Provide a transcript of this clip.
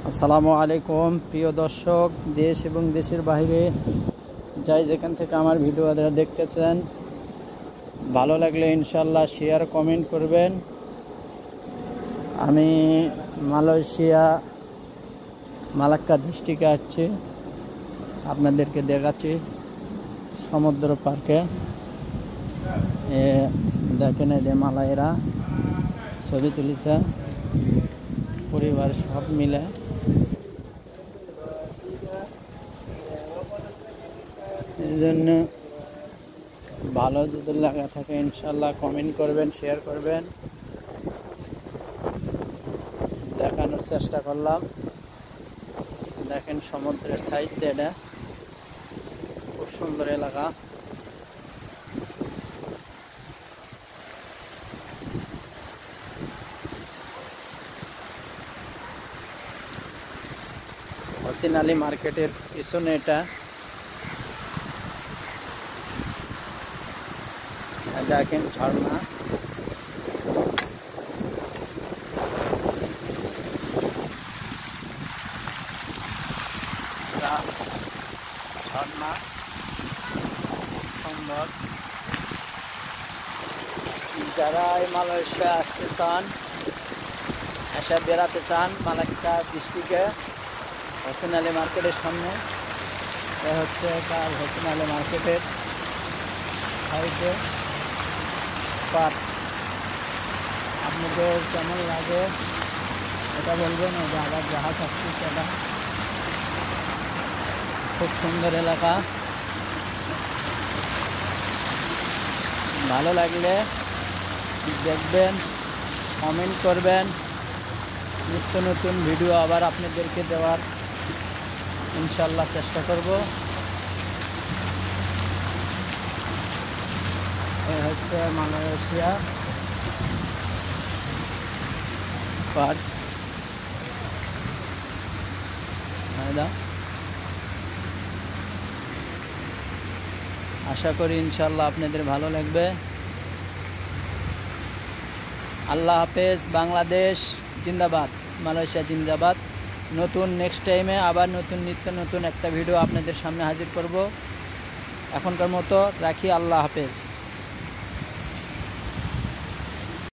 আসসালামু আলাইকুম প্রিয় দর্শক, দেশ এবং দেশের বাইরে যাই যেখান থেকে আমার ভিডিও দেখতেছেন, ভালো লাগলে ইনশাল্লাহ শেয়ার কমেন্ট করবেন। আমি মালয়েশিয়া মালাক্কা ডিস্ট্রিক্টে আসছি, আপনাদেরকে দেখাচ্ছি সমুদ্র পার্কে। দেখেন এই যে মালায়েরা ছবি তুলিছে পরিবার সব মিলে। এই জন্য ভালো যদি লাগা থাকে ইনশাল্লাহ কমেন্ট করবেন, শেয়ার করবেন। দেখানোর চেষ্টা করলাম। দেখেন সমুদ্রের সাইড দিয়ে এটা খুব সুন্দর এলাকা। হোসেন আলী মার্কেটের পিছনে এটা। দেখেন ঝর্ণা, ঝর্ণা সুন্দর। যারা এই মালয়েশিয়া আসতে চান, এসে বেড়াতে চান মালাক্কা ডিস্ট্রিক্টে হোসেন আলী মার্কেটের সামনে, এটা হচ্ছে তার হোসেন আলী মার্কেটের সাইডে পার্ক। আপনাদের কেমন লাগে এটা বলবেন। ওই যে আবার জাহাজ আসছে, সেটা খুব সুন্দর এলাকা। ভালো লাগলে দেখবেন, কমেন্ট করবেন। নিত্য নতুন ভিডিও আবার আপনাদেরকে দেওয়ার ইনশাল্লাহ চেষ্টা করব। এই হচ্ছে মালয়েশিয়া পার্ক। আশা করি ইনশাল্লাহ আপনাদের ভালো লাগবে। আল্লাহ হাফেজ। বাংলাদেশ জিন্দাবাদ, মালয়েশিয়া জিন্দাবাদ। নতুন নেক্সট টাইমে আবার নিত্য নতুন একটা ভিডিও আপনাদের সামনে হাজির করব। এখনকার মতো রাখি। আল্লাহ হাফেজ।